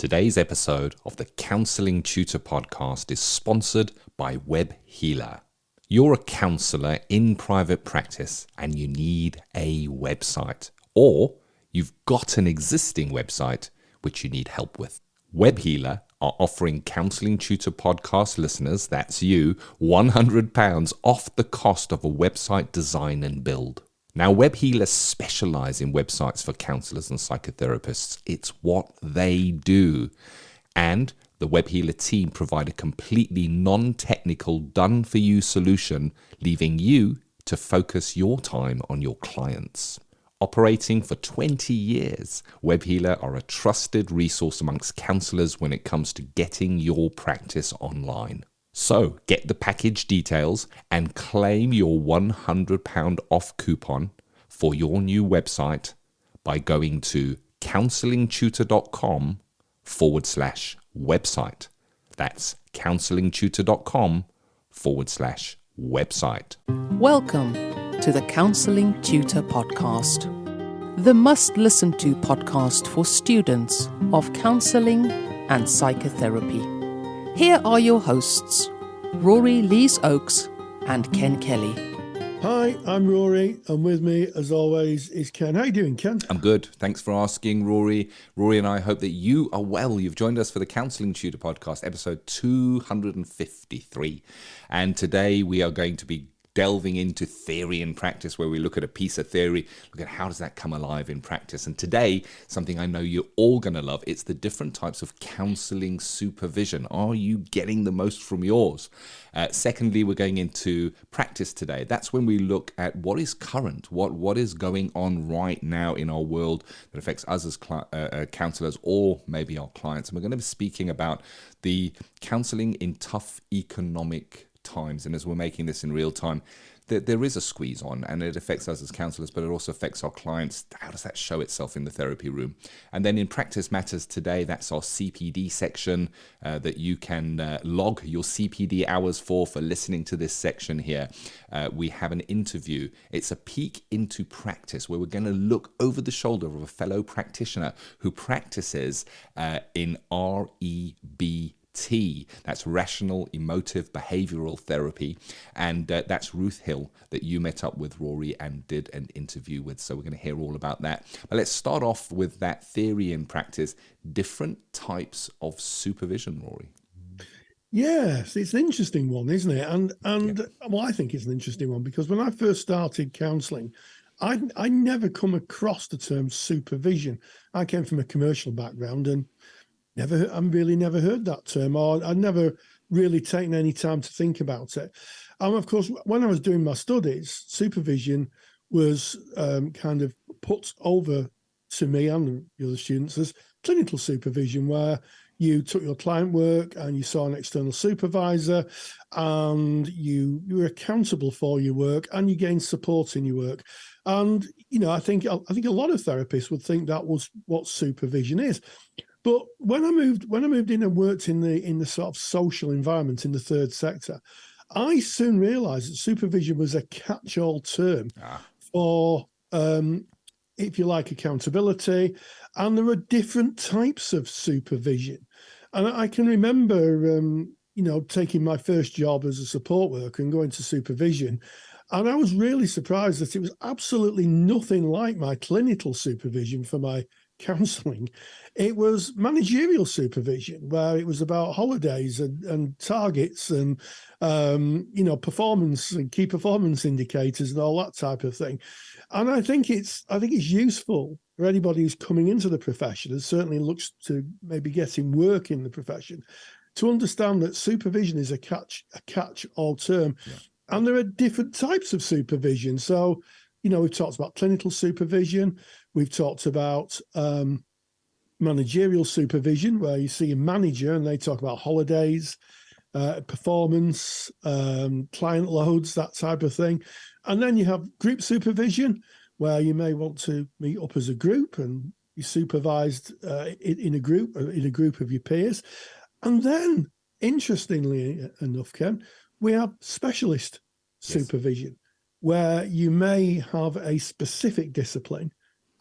Today's episode of the Counselling Tutor Podcast is sponsored by Web Healer. You're a counsellor in private practice and you need a website, or you've got an existing website which you need help with. Web Healer are offering Counselling Tutor Podcast listeners, that's you, £100 off the cost of a website design and build. Now, Web Healers specialise in websites for counsellors and psychotherapists. It's what they do. And the Web Healer team provide a completely non-technical, done-for-you solution, leaving you to focus your time on your clients. Operating for 20 years, Web Healer are a trusted resource amongst counsellors when it comes to getting your practice online. So get the package details and claim your £100 off coupon for your new website by going to counsellingtutor.com/website. That's counsellingtutor.com/website. Welcome to the Counselling Tutor Podcast, the must-listen-to podcast for students of counselling and psychotherapy. Here are your hosts, Rory Lees-Oakes and Ken Kelly. Hi, I'm Rory, and with me, as always, is Ken. How you doing, Ken? I'm good. Thanks for asking, Rory. Rory and I hope that you are well. You've joined us for the Counselling Tutor Podcast, episode 253. And today we are going to be delving into theory and practice, where we look at a piece of theory, look at how does that come alive in practice. And today, something I know you're all going to love, it's the different types of counselling supervision. Are you getting the most from yours? Secondly, we're going into practice today. That's when we look at what is current, what is going on right now in our world that affects us as counsellors or maybe our clients. And we're going to be speaking about the counselling in tough economic times, and as we're making this in real time, there is a squeeze on, and it affects us as counsellors, but it also affects our clients. How does that show itself in the therapy room? And then in Practice Matters today, that's our CPD section that you can log your CPD hours for listening to this section here. We have an interview. It's a peek into practice, where we're going to look over the shoulder of a fellow practitioner who practices in REBT. That's Rational Emotive Behavioural Therapy, and that's Ruth Hill that you met up with, Rory, and did an interview with. So we're going to hear all about that. But let's start off with that theory and practice, different types of supervision, Rory. Yes, it's an interesting one, isn't it? And well, I think it's an interesting one because when I first started counselling, I never come across the term supervision. I came from a commercial background and I've really never heard that term, or I'd never really taken any time to think about it. And of course, when I was doing my studies, supervision was kind of put over to me and the other students as clinical supervision, where you took your client work and you saw an external supervisor, and you were accountable for your work and you gained support in your work. And I think a lot of therapists would think that was what supervision is. But when I moved in and worked in the sort of social environment in the third sector, I soon realised that supervision was a catch-all term for, if you like, accountability, and there are different types of supervision. And I can remember, taking my first job as a support worker and going to supervision, and I was really surprised that it was absolutely nothing like my clinical supervision for my counselling. It was managerial supervision, where it was about holidays and targets and performance and key performance indicators and all that type of thing. And I think it's useful for anybody who's coming into the profession and certainly looks to maybe getting work in the profession to understand that supervision is a catch-all term. Yeah. And there are different types of supervision. So, we've talked about clinical supervision. We've talked about managerial supervision, where you see a manager and they talk about holidays, performance, client loads, that type of thing. And then you have group supervision, where you may want to meet up as a group and be supervised in a group of your peers. And then, interestingly enough, Ken, we have specialist supervision, where you may have a specific discipline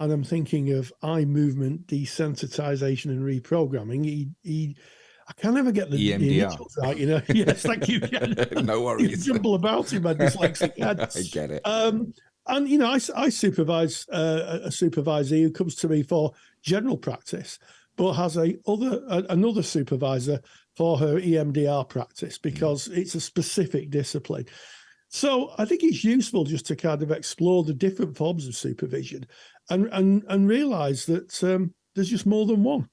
and I'm thinking of eye movement desensitization and reprogramming. I can never get the initials right, you know. Yes, thank you. No worries. Jumble about in my dyslexic head. I get it. And you know, I supervise a supervisee who comes to me for general practice, but has another supervisor for her EMDR practice because it's a specific discipline. So I think it's useful just to kind of explore the different forms of supervision and realize that there's just more than one.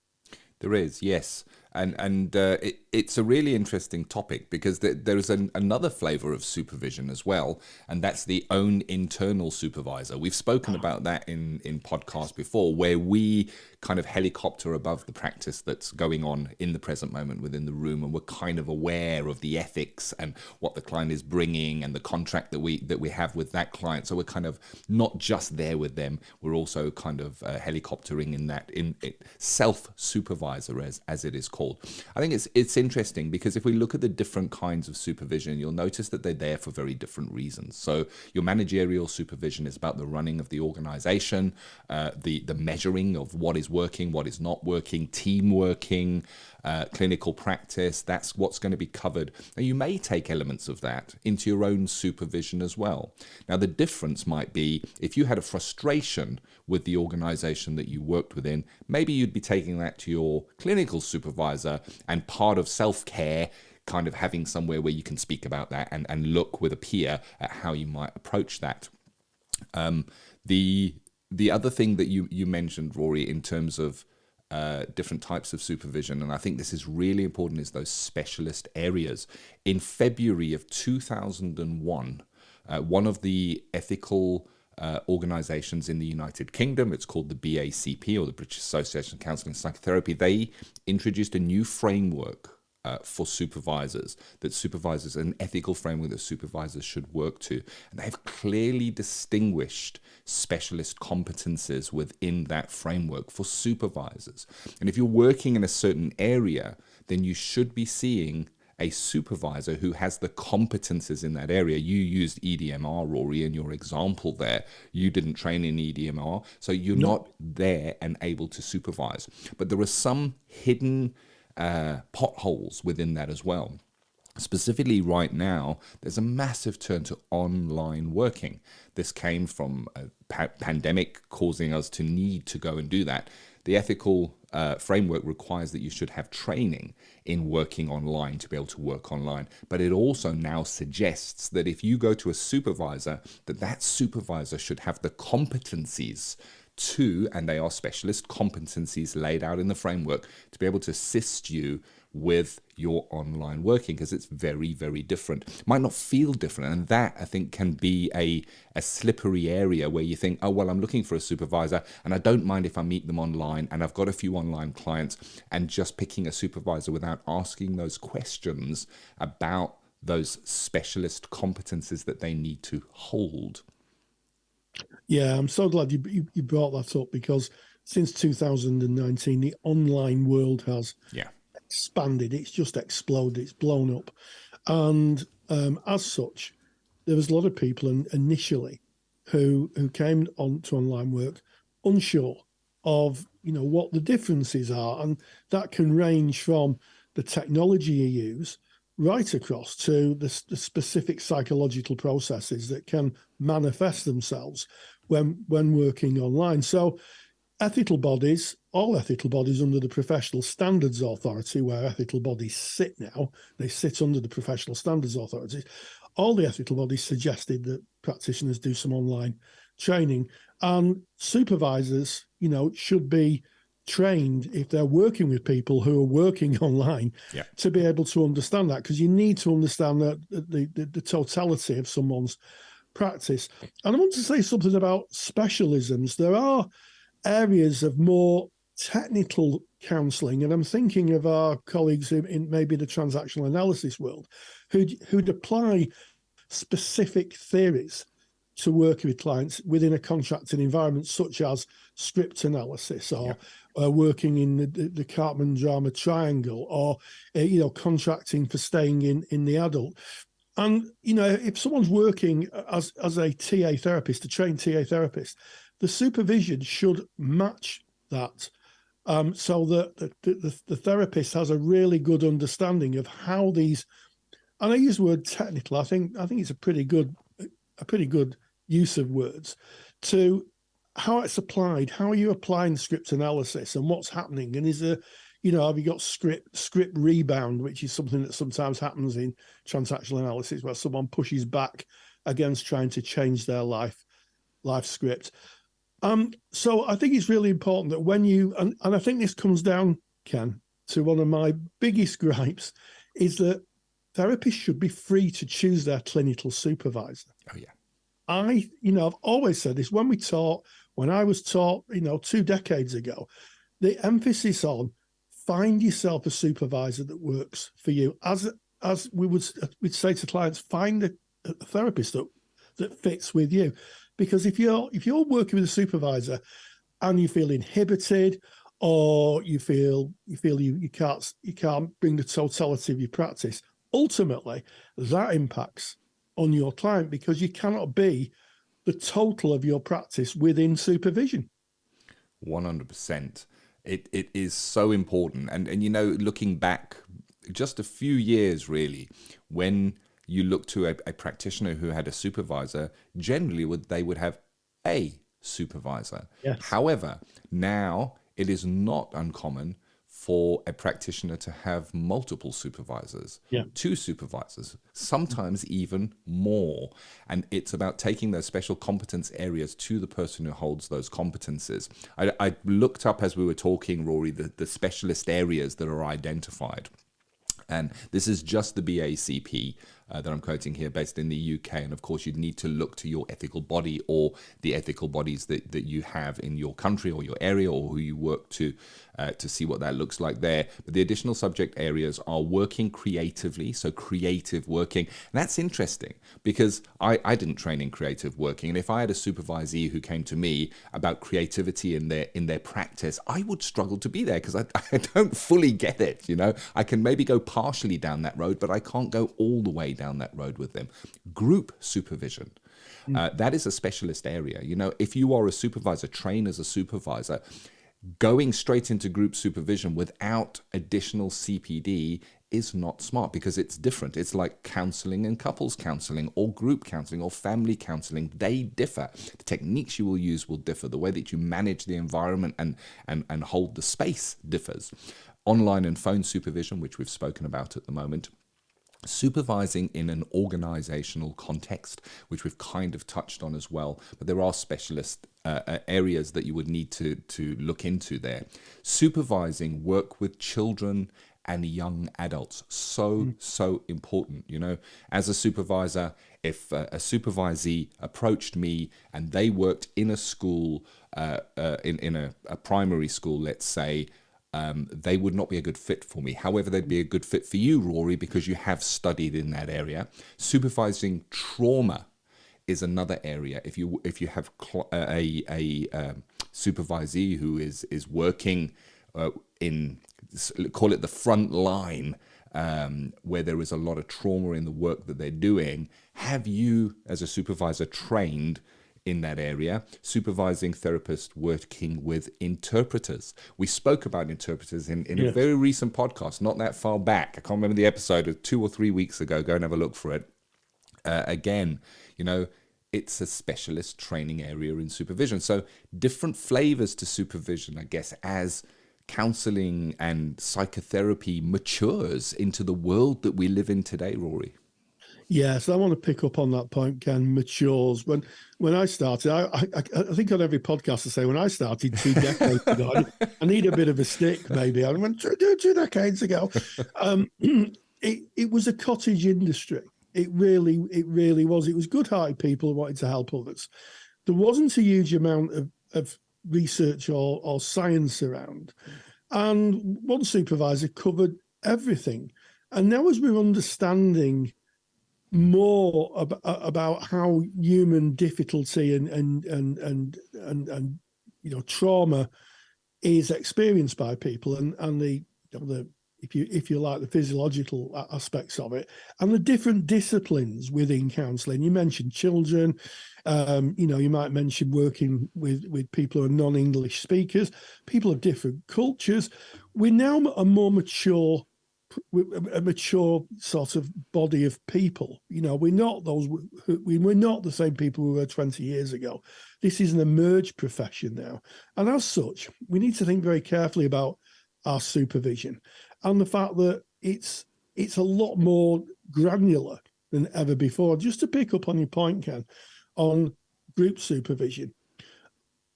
There is, yes. And it's a really interesting topic because there is another flavor of supervision as well, and that's the own internal supervisor. We've spoken about that in podcasts before, where we kind of helicopter above the practice that's going on in the present moment within the room, and we're kind of aware of the ethics and what the client is bringing and the contract that we have with that client. So we're kind of not just there with them, we're also kind of helicoptering in self-supervisor as it is called. I think it's interesting because if we look at the different kinds of supervision, you'll notice that they're there for very different reasons. So your managerial supervision is about the running of the organization, the measuring of what is working, what is not working, team working, clinical practice. That's what's going to be covered. Now, you may take elements of that into your own supervision as well. Now, the difference might be if you had a frustration with the organization that you worked within, maybe you'd be taking that to your clinical supervisor, and part of self-care kind of having somewhere where you can speak about that and look with a peer at how you might approach that. The other thing that you mentioned, Rory, in terms of different types of supervision, and I think this is really important, is those specialist areas. In February of 2001, one of the ethical organizations in the United Kingdom, it's called the BACP, or the British Association of Counselling and Psychotherapy, they introduced a new framework for supervisors, an ethical framework that supervisors should work to. And they've clearly distinguished specialist competences within that framework for supervisors. And if you're working in a certain area, then you should be seeing a supervisor who has the competences in that area. You used EDMR, Rory, in your example there. You didn't train in EDMR, so you're not there and able to supervise. But there are some hidden potholes within that as well. Specifically right now, there's a massive turn to online working. This came from a pandemic causing us to need to go and do that. The ethical framework requires that you should have training in working online to be able to work online. But it also now suggests that if you go to a supervisor, that supervisor should have the competencies and they are specialist competencies laid out in the framework to be able to assist you with your online working, because it's very, very different. It might not feel different, and that, I think, can be a slippery area where you think, oh, well, I'm looking for a supervisor, and I don't mind if I meet them online, and I've got a few online clients, and just picking a supervisor without asking those questions about those specialist competencies that they need to hold. Yeah, I'm so glad you brought that up, because since 2019, the online world has expanded. It's just exploded. It's blown up. And as such, there was a lot of people initially who came on to online work unsure of, what the differences are. And that can range from the technology you use right across to the specific psychological processes that can manifest themselves when working online. So ethical bodies, all ethical bodies under the Professional Standards Authority, where ethical bodies sit now, they sit under the Professional Standards Authority, all the ethical bodies suggested that practitioners do some online training. And supervisors, should be trained, if they're working with people who are working online, to be able to understand that, because you need to understand that the totality of someone's practice. And I want to say something about specialisms. There are areas of more technical counselling, and I'm thinking of our colleagues in maybe the transactional analysis world who'd apply specific theories to work with clients within a contracting environment, such as script analysis or working in the Cartman drama triangle, or contracting for staying in the adult. And if someone's working as a TA therapist, a trained TA therapist, the supervision should match that, so that the therapist has a really good understanding of how these, and I use the word technical, I think it's a pretty good use of words, to how it's applied. How are you applying script analysis and what's happening? And is there, have you got script rebound, which is something that sometimes happens in transactional analysis, where someone pushes back against trying to change their life script. So I think it's really important that when you, and I think this comes down, Ken, to one of my biggest gripes, is that therapists should be free to choose their clinical supervisor. Oh, yeah. I've always said this when I was taught, 2 decades ago, the emphasis on find yourself a supervisor that works for you. As we'd say to clients, find a therapist that fits with you. Because if you're working with a supervisor and you feel inhibited, or you feel you can't bring the totality of your practice, ultimately that impacts on your client, because you cannot be the total of your practice within supervision. 100%. It is so important. And looking back just a few years, really, when you look to a practitioner who had a supervisor, generally they would have a supervisor. Yes. However, now it is not uncommon for a practitioner to have multiple supervisors, 2 supervisors, sometimes even more. And it's about taking those special competence areas to the person who holds those competences. I looked up as we were talking, Rory, the specialist areas that are identified. And this is just the BACP that I'm quoting here, based in the UK. And of course, you'd need to look to your ethical body or the ethical bodies that you have in your country or your area, or who you work to see what that looks like there. But the additional subject areas are working creatively, so creative working. And that's interesting, because I didn't train in creative working. And if I had a supervisee who came to me about creativity in their practice, I would struggle to be there, because I don't fully get it. I can maybe go partially down that road, but I can't go all the way down that road with them. Group supervision, that is a specialist area. If you are a supervisor, train as a supervisor, going straight into group supervision without additional CPD is not smart, because it's different. It's like counselling and couples counselling, or group counselling, or family counselling. They differ. The techniques you will use will differ. The way that you manage the environment and hold the space differs. Online and phone supervision, which we've spoken about at the moment. Supervising in an organizational context, which we've kind of touched on as well, but there are specialist areas that you would need to look into there. Supervising work with children and young adults, so important. As a supervisor, if a supervisee approached me and they worked in a school, in a primary school, let's say, they would not be a good fit for me. However, they'd be a good fit for you, Rory, because you have studied in that area. Supervising trauma is another area. If you have a supervisee who is working in, call it the front line, where there is a lot of trauma in the work that they're doing, have you as a supervisor trained in that area? Supervising therapists working with interpreters. We spoke about interpreters in a very recent podcast, not that far back. I can't remember the episode, of 2 or 3 weeks ago. Go and have a look for it. Again, it's a specialist training area in supervision. So different flavors to supervision, I guess, as counseling and psychotherapy matures into the world that we live in today, Rory. Yes, I want to pick up on that point, Ken. Matures. When I started, I think on every podcast I say, when I started 2 decades ago, I need a bit of a stick, maybe. I went 2 decades ago. It was a cottage industry. It really was. It was good-hearted people who wanted to help others. There wasn't a huge amount of research or science around. And one supervisor covered everything. And now as we're understanding more about how human difficulty and trauma is experienced by people, and the if you like, the physiological aspects of it, and the different disciplines within counselling. You mentioned children, you might mention working with people who are non-English speakers, people of different cultures. We're now a mature sort of body of people. We're not the same people we were 20 years ago. This is an emerged profession now, and as such, we need to think very carefully about our supervision and the fact that it's a lot more granular than ever before. Just to pick up on your point, Ken, on group supervision.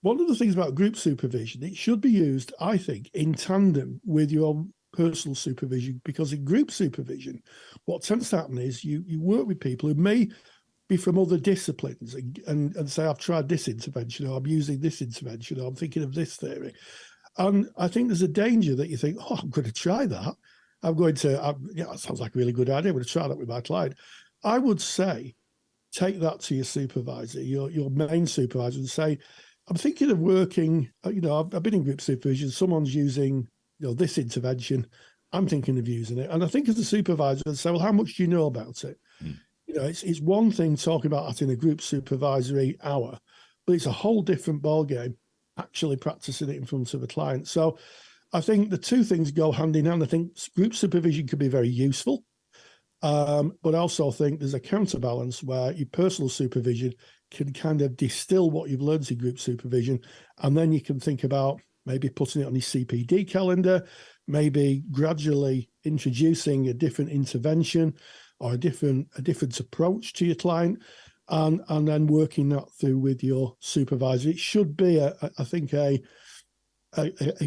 One of the things about group supervision, it should be used, I think, in tandem with your personal supervision, because in group supervision, what tends to happen is you work with people who may be from other disciplines and say, I've tried this intervention, or I'm using this intervention, or I'm thinking of this theory. And I think there's a danger that you think, oh, I'm going to try that. That sounds like a really good idea. I'm going to try that with my client. I would say, take that to your supervisor, your main supervisor, and say, I'm thinking of working, I've been in group supervision. Someone's using, this intervention. I'm thinking of using it. And I think as a supervisor, I'd say, well, how much do you know about it? It's one thing talking about that in a group supervisory hour, but it's a whole different ballgame actually practicing it in front of a client. So I think the two things go hand in hand. I think group supervision can be very useful, but I also think there's a counterbalance where your personal supervision can kind of distill what you've learned in group supervision, and then you can think about maybe putting it on your CPD calendar, maybe gradually introducing a different intervention or a different approach to your client, and then working that through with your supervisor. It should be, I think, a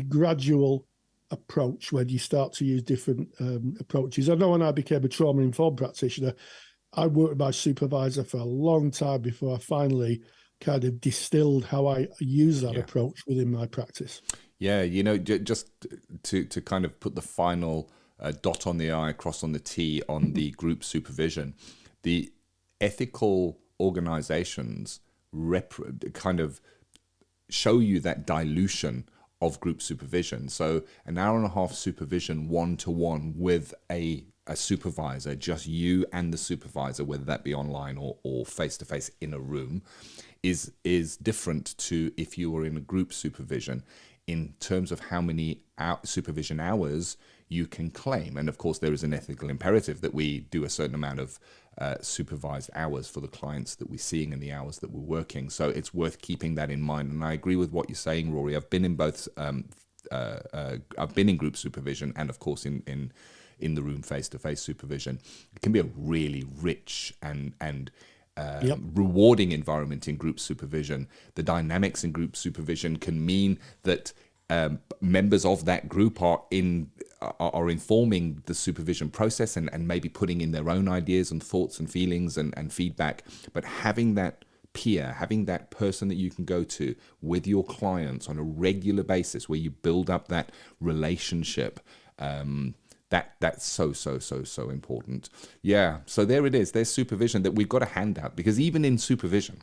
gradual approach when you start to use different approaches. I know when I became a trauma-informed practitioner, I worked with my supervisor for a long time before I finally kind of distilled how I use that approach within my practice. Yeah, just to kind of put the final dot on the I, cross on the T on the group supervision, the ethical organizations kind of show you that dilution of group supervision. So an hour and a half supervision one-to-one with a supervisor, just you and the supervisor, whether that be online or face-to-face in a room, is different to if you were in a group supervision in terms of how many supervision hours you can claim. And of course, there is an ethical imperative that we do a certain amount of supervised hours for the clients that we're seeing and the hours that we're working. So it's worth keeping that in mind. And I agree with what you're saying, Rory. I've been in both. I've been in group supervision and, of course, in the room face-to-face supervision. It can be a really rich and rewarding environment in group supervision. The dynamics in group supervision can mean that members of that group are informing the supervision process and maybe putting in their own ideas and thoughts and feelings and feedback. But having that peer, having that person that you can go to with your clients on a regular basis where you build up that relationship, that's so important. Yeah, so there it is. There's supervision that we've got a handout, because even in supervision,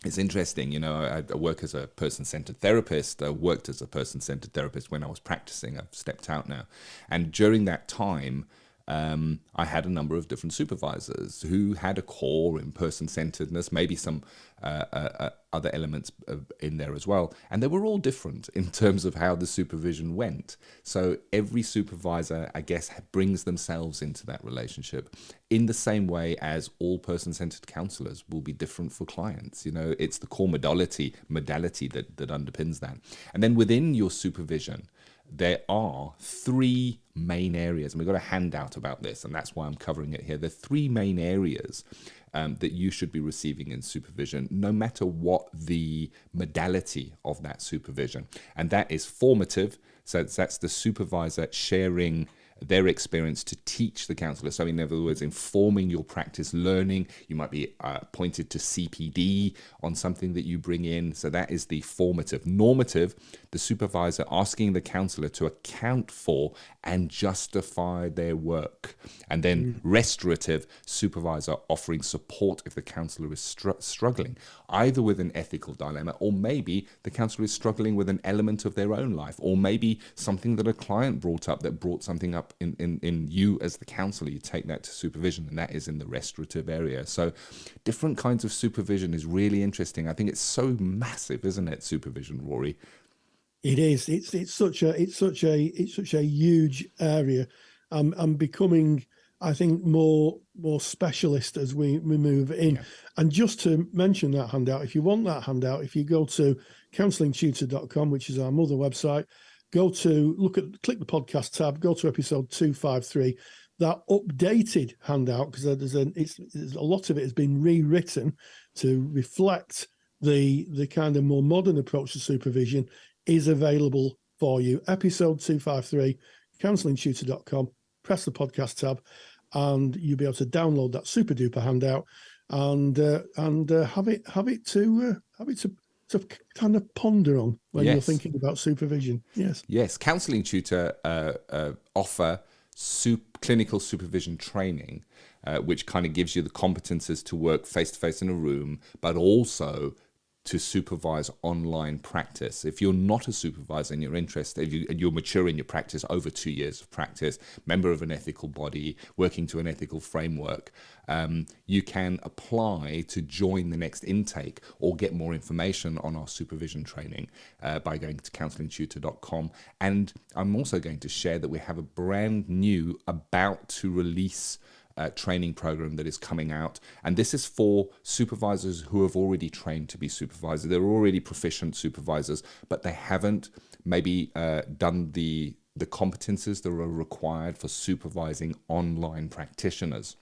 it's interesting, I work as a person-centered therapist. I worked as a person-centered therapist when I was practicing. I've stepped out now. And during that time, I had a number of different supervisors who had a core in person-centeredness, maybe some other elements in there as well. And they were all different in terms of how the supervision went. So every supervisor, I guess, brings themselves into that relationship in the same way as all person-centered counselors will be different for clients. It's the core modality that underpins that. And then within your supervision, there are three main areas, and we've got a handout about this, and that's why I'm covering it here. There are three main areas that you should be receiving in supervision, no matter what the modality of that supervision. And that is formative, so that's the supervisor sharing their experience to teach the counsellor. So in other words, informing your practice learning. You might be pointed to CPD on something that you bring in. So that is the formative. Normative, the supervisor asking the counsellor to account for and justify their work. And then restorative, supervisor offering support if the counsellor is struggling, either with an ethical dilemma, or maybe the counsellor is struggling with an element of their own life, or maybe something that a client brought up that brought something up up in you as the counsellor, you take that to supervision, and that is in the restorative area. So different kinds of supervision is really interesting. I think it's so massive, isn't it, supervision, Rory? It is. It's such a huge area. I'm becoming, I think, more specialist as we move in. Yeah. And just to mention that handout, if you want that handout, if you go to counsellingtutor.com, which is our mother website, click the podcast tab, go to episode 253. That updated handout, because there's a lot of it has been rewritten to reflect the kind of more modern approach to supervision, is available for you. Episode 253, counsellingtutor.com, press the podcast tab, and you'll be able to download that super duper handout and have it to kind of ponder on when you're thinking about supervision. Yes. Counselling Tutor offer clinical supervision training, which kind of gives you the competences to work face-to-face in a room, but also to supervise online practice. If you're not a supervisor and you're interested, you're mature in your practice, over 2 years of practice, member of an ethical body, working to an ethical framework, you can apply to join the next intake or get more information on our supervision training by going to counsellingtutor.com. And I'm also going to share that we have a brand new, about to release training program that is coming out, and this is for supervisors who have already trained to be supervisors. They're already proficient supervisors, but they haven't maybe done the competences that are required for supervising online practitioners.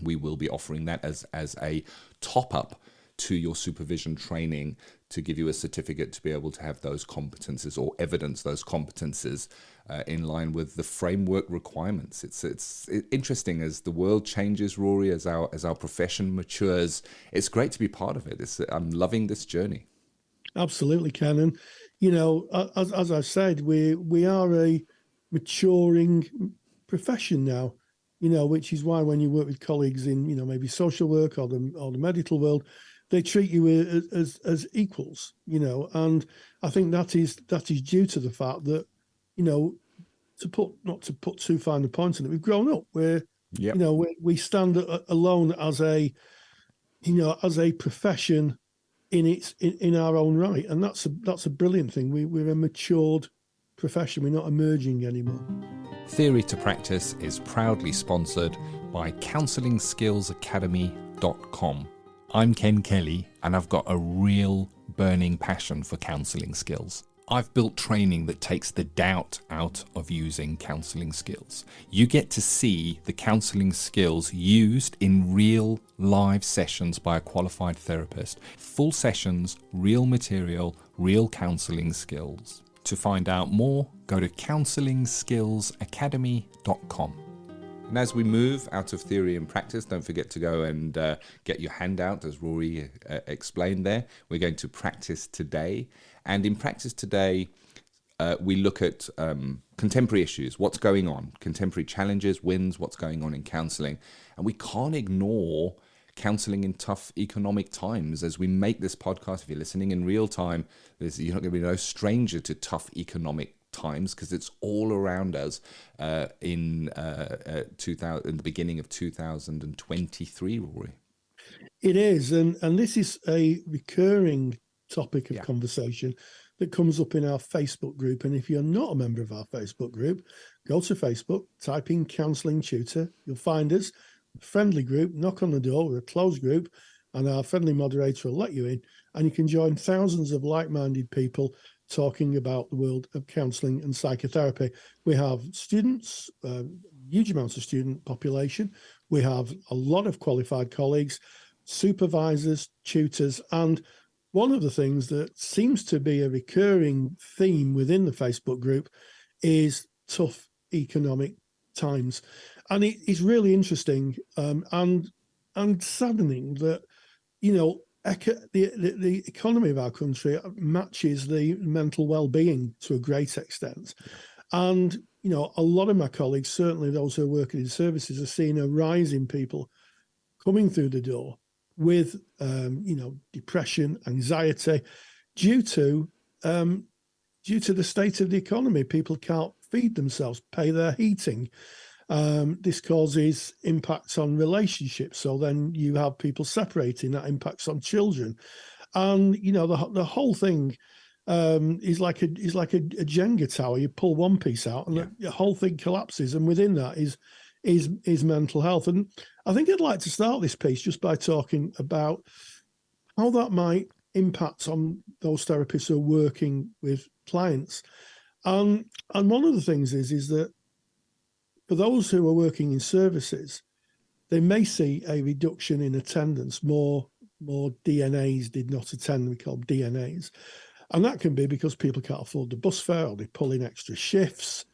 We will be offering that as a top-up to your supervision training to give you a certificate to be able to have those competences or evidence those competences in line with the framework requirements. It's interesting as the world changes, Rory, as our profession matures. It's great to be part of it. I'm loving this journey. Absolutely, Ken. And as I said, we are a maturing profession now. Which is why when you work with colleagues in maybe social work or the medical world, they treat you as equals. And I think that is due to the fact that not to put too fine a point on it, we've grown up. We stand alone as a profession in our own right, and that's a brilliant thing. We're a matured profession. We're not emerging anymore. Theory to Practice is proudly sponsored by CounsellingSkillsAcademy.com. I'm Ken Kelly, and I've got a real burning passion for counselling skills. I've built training that takes the doubt out of using counselling skills. You get to see the counselling skills used in real live sessions by a qualified therapist. Full sessions, real material, real counselling skills. To find out more, go to CounsellingSkillsAcademy.com. And as we move out of theory and practice, don't forget to go and get your handout, as Rory explained there. We're going to practice today. And in practice today, we look at contemporary issues, what's going on, contemporary challenges, wins, what's going on in counselling. And we can't ignore counselling in tough economic times. As we make this podcast, if you're listening in real time, you're not going to be no stranger to tough economic times, because it's all around us in the beginning of 2023, Rory. It is, and this is a recurring topic of conversation that comes up in our Facebook group. And if you're not a member of our Facebook group, go to Facebook, type in Counselling Tutor, you'll find us. Friendly group, knock on the door. We're a closed group, and our friendly moderator will let you in, and you can join thousands of like-minded people talking about the world of counselling and psychotherapy. We have students, huge amounts of student population. We have a lot of qualified colleagues, supervisors, tutors, and one of the things that seems to be a recurring theme within the Facebook group is tough economic times. And it's really interesting and saddening that, the economy of our country matches the mental well-being to a great extent. And, a lot of my colleagues, certainly those who are working in services, are seeing a rise in people coming through the door with, depression, anxiety, due to the state of the economy. People can't feed themselves, pay their heating. This causes impacts on relationships. So then you have people separating, that impacts on children. And, the whole thing is like a Jenga tower. You pull one piece out and the whole thing collapses. And within that is mental health. And I think I'd like to start this piece just by talking about how that might impact on those therapists who are working with clients. And one of the things is that for those who are working in services, they may see a reduction in attendance. More DNAs did not attend, we call them DNAs. And that can be because people can't afford the bus fare, or they pull in extra shifts,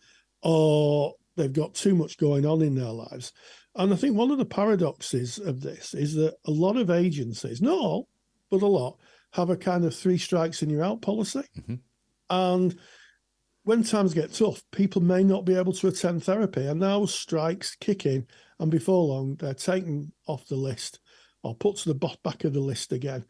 or they've got too much going on in their lives. And I think one of the paradoxes of this is that a lot of agencies, not all, but a lot, have a kind of 3 strikes and you're out policy. Mm-hmm. And when times get tough, people may not be able to attend therapy, and those strikes kick in, and before long, they're taken off the list or put to the back of the list again.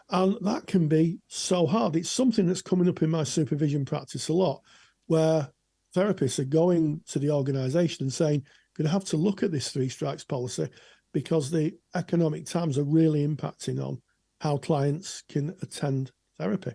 And that can be so hard. It's something that's coming up in my supervision practice a lot, where therapists are going to the organisation and saying, going to have to look at this 3 strikes policy because the economic times are really impacting on how clients can attend therapy.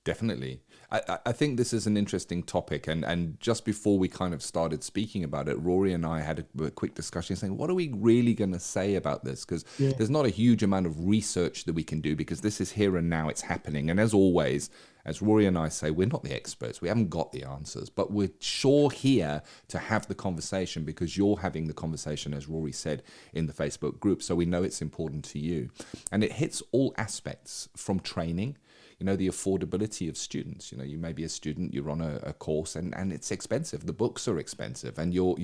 Definitely. I think this is an interesting topic, and just before we kind of started speaking about it, Rory and I had a quick discussion saying, what are we really going to say about this? Because there's not a huge amount of research that we can do, because this is here and now, it's happening. And as always, as Rory and I say, we're not the experts, we haven't got the answers, but we're sure here to have the conversation, because you're having the conversation, as Rory said, in the Facebook group, so we know it's important to you. And it hits all aspects, from training, the affordability of students. You may be a student, you're on a course, and it's expensive. The books are expensive, and your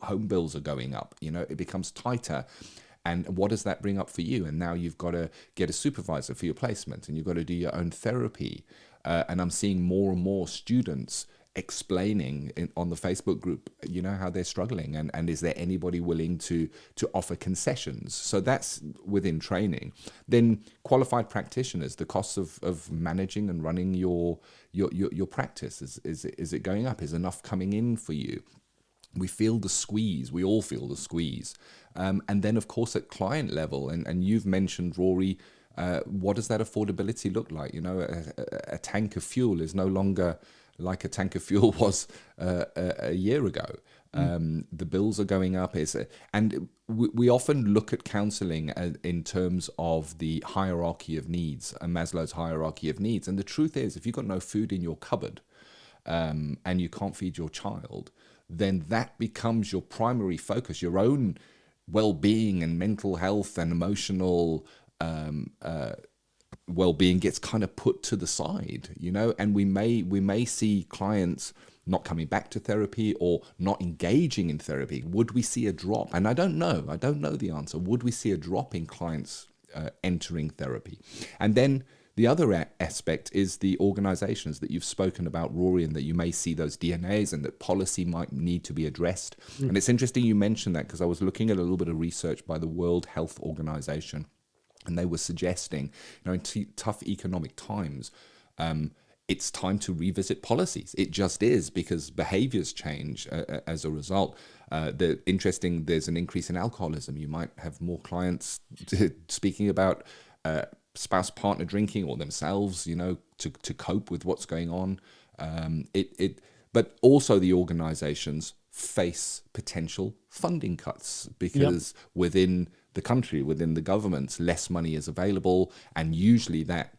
home bills are going up. It becomes tighter. And what does that bring up for you? And now you've got to get a supervisor for your placement, and you've got to do your own therapy. And I'm seeing more and more students explaining on the Facebook group, how they're struggling, and is there anybody willing to offer concessions? So that's within training. Then qualified practitioners, the costs of managing and running your practice, is it going up? Is enough coming in for you? We feel the squeeze. We all feel the squeeze. And then, of course, at client level, and you've mentioned, Rory, what does that affordability look like? A tank of fuel is no longer like a tank of fuel was a year ago. The bills are going up. And we often look at counselling in terms of the hierarchy of needs, Maslow's hierarchy of needs. And the truth is, if you've got no food in your cupboard and you can't feed your child, then that becomes your primary focus. Your own well-being and mental health and emotional well-being gets kind of put to the side, and we may see clients not coming back to therapy or not engaging in therapy. Would we see a drop? And I don't know the answer. Would we see a drop in clients entering therapy? And then the other aspect is the organizations that you've spoken about, Rory, and that you may see those DNAs and that policy might need to be addressed. And it's interesting you mentioned that, because I was looking at a little bit of research by the World Health Organization, and they were suggesting, in tough economic times, it's time to revisit policies. It just is, because behaviors change as a result. There's an increase in alcoholism. You might have more clients speaking about spouse partner drinking, or themselves, to cope with what's going on. But also the organizations face potential funding cuts, because within the country, within the governments, less money is available, and usually that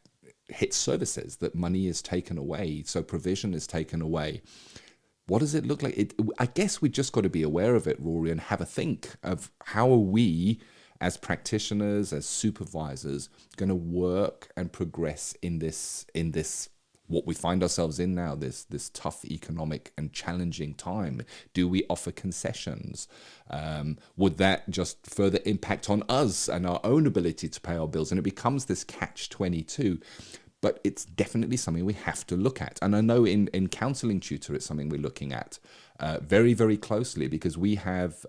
hits services, that money is taken away, so provision is taken away. What does it look like? I guess we just got to be aware of it, Rory, and have a think of how are we, as practitioners, as supervisors, going to work and progress in this what we find ourselves in now, this tough economic and challenging time. Do we offer concessions? Would that just further impact on us and our own ability to pay our bills? And it becomes this catch-22. But it's definitely something we have to look at. And I know in Counselling Tutor, it's something we're looking at very, very closely, because we have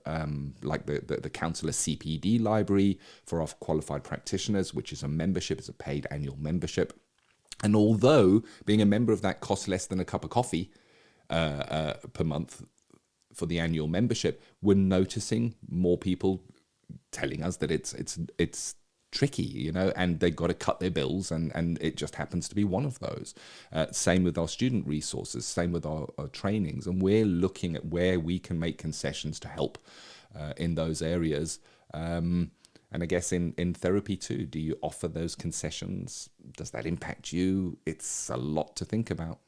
like the Counsellor CPD library for our qualified practitioners, which is a membership, it's a paid annual membership. And although being a member of that costs less than a cup of coffee, per month for the annual membership, we're noticing more people telling us that it's tricky, and they've got to cut their bills, and it just happens to be one of those. Same with our student resources, same with our trainings, and we're looking at where we can make concessions to help in those areas. And I guess in therapy too, do you offer those concessions? Does that impact you? It's a lot to think about.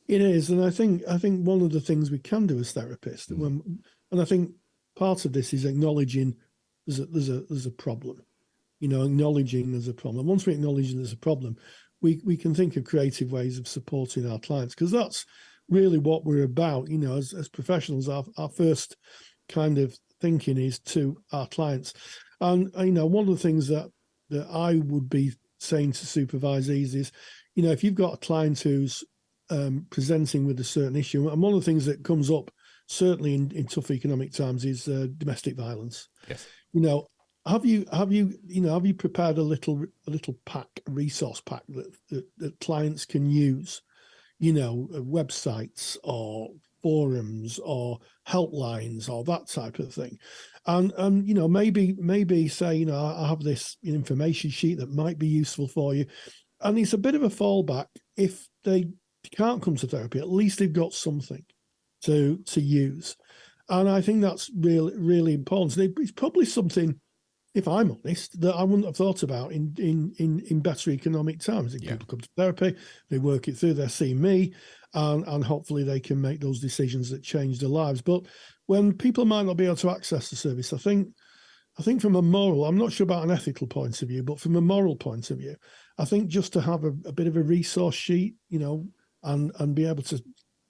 It is, and I think one of the things we can do as therapists, and I think part of this is acknowledging there's a problem. Acknowledging there's a problem. Once we acknowledge there's a problem, we can think of creative ways of supporting our clients, because that's really what we're about. As professionals, our first kind of thinking is to our clients. And one of the things that I would be saying to supervisees is, if you've got a client who's presenting with a certain issue, and one of the things that comes up certainly in tough economic times is domestic violence. Yes. Have you prepared a little pack, a resource pack that clients can use, websites or forums or helplines or that type of thing, and maybe say, I have this information sheet that might be useful for you, and it's a bit of a fallback if they can't come to therapy. At least they've got something to use, and I think that's really, really important. It's probably something, if I'm honest, that I wouldn't have thought about in better economic times. If people come to therapy, they work it through, they see me, and hopefully they can make those decisions that change their lives. But when people might not be able to access the service, I think from a moral, I'm not sure about an ethical point of view, but from a moral point of view, I think just to have a bit of a resource sheet, and be able to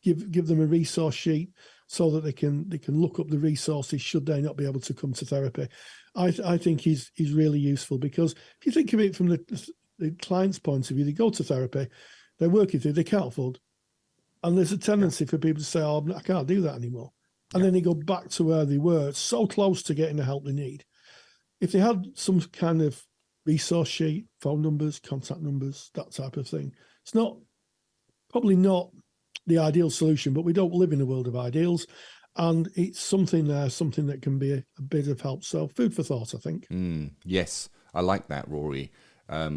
give them a resource sheet so that they can look up the resources should they not be able to come to therapy, I think is really useful. Because if you think of it from the client's point of view, they go to therapy, they're working through, they can't afford, and there's a tendency for people to say, "Oh, I can't do that anymore," and then they go back to where they were, so close to getting the help they need. If they had some kind of resource sheet, phone numbers, contact numbers, that type of thing, it's probably not the ideal solution, but we don't live in a world of ideals, and it's something that can be a bit of help. So food for thought, I think. Yes, I like that, Rory.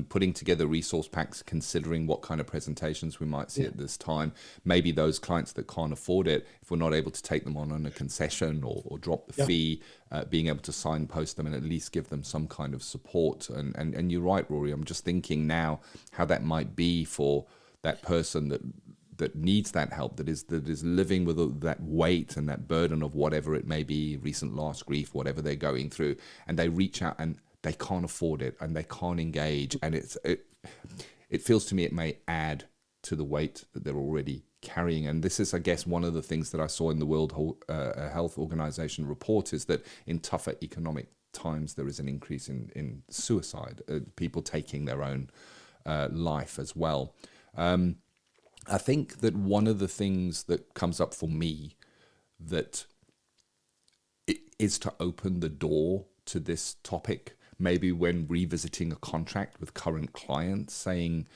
Putting together resource packs, considering what kind of presentations we might see at this time. Maybe those clients that can't afford it, if we're not able to take them on a concession or drop the fee, being able to signpost them and at least give them some kind of support. And you're right, Rory. I'm just thinking now how that might be for that person that needs that help, that is living with that weight and that burden of whatever it may be, recent loss, grief, whatever they're going through, and they reach out and they can't afford it and they can't engage, and it feels to me it may add to the weight that they're already carrying. And this is, I guess, one of the things that I saw in the World Health Organization report, is that in tougher economic times there is an increase in suicide, people taking their own life as well. I think that one of the things that comes up for me that is to open the door to this topic, maybe when revisiting a contract with current clients, saying,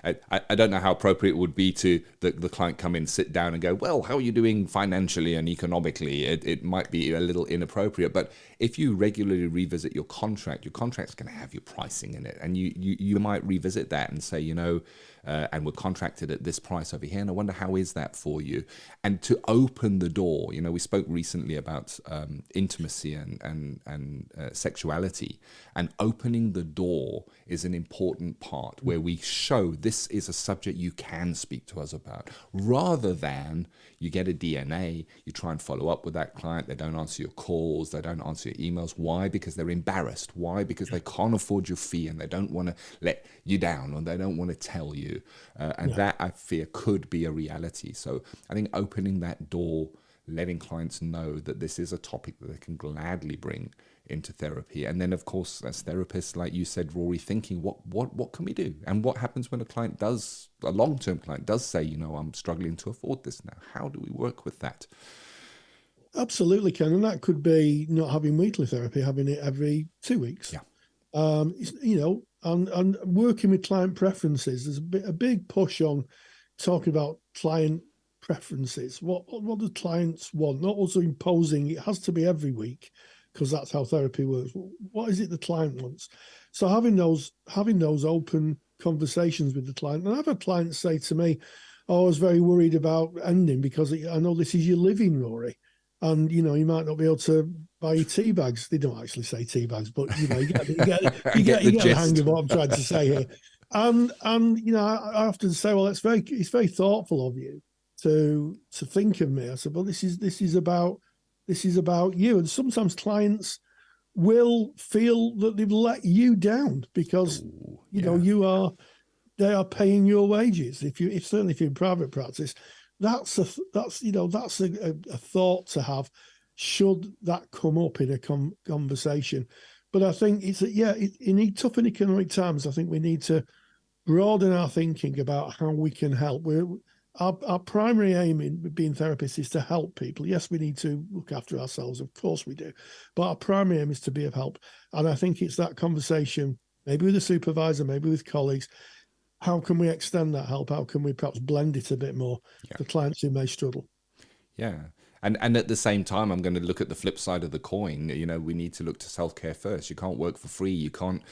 I don't know how appropriate it would be to the client come in, sit down and go, well, how are you doing financially and economically? It might be a little inappropriate, but if you regularly revisit your contract's going to have your pricing in it, and you might revisit that and say, and we're contracted at this price over here, and I wonder how is that for you? And to open the door, we spoke recently about intimacy and sexuality, and opening the door is an important part where we show this is a subject you can speak to us about, rather than you get a DNA, you try and follow up with that client, they don't answer your calls, they don't answer your emails. Why? Because they're embarrassed. Why? Because they can't afford your fee and they don't want to let you down, or they don't want to tell you. That, I fear, could be a reality. So I think opening that door, letting clients know that this is a topic that they can gladly bring into therapy. And then, of course, as therapists, like you said, Rory, thinking what can we do? And what happens when a long-term client does say, I'm struggling to afford this now. How do we work with that? Absolutely, Ken. And that could be not having weekly therapy, having it every 2 weeks. Yeah. And working with client preferences. There's a big push on talking about client preferences. What do clients want? Not also imposing it has to be every week, because that's how therapy works. What is it the client wants? So having those open conversations with the client. And I've had clients say to me, "Oh, I was very worried about ending because I know this is your living, Rory, and you might not be able to buy your tea bags." They don't actually say tea bags, but you get the hang of what I'm trying to say here. And I often say, well, it's very thoughtful of you to think of me. I said, well, this is about you. And sometimes clients will feel that they've let you down because they are paying your wages. Certainly if you're in private practice, that's a thought to have should that come up in a conversation. But I think in tough and economic times, I think we need to broaden our thinking about how we can help. Our primary aim in being therapists is to help people. Yes, we need to look after ourselves. Of course we do. But our primary aim is to be of help. And I think it's that conversation, maybe with a supervisor, maybe with colleagues. How can we extend that help? How can we perhaps blend it a bit more for clients who may struggle? Yeah. And at the same time, I'm going to look at the flip side of the coin. We need to look to self-care first. You can't work for free. You can't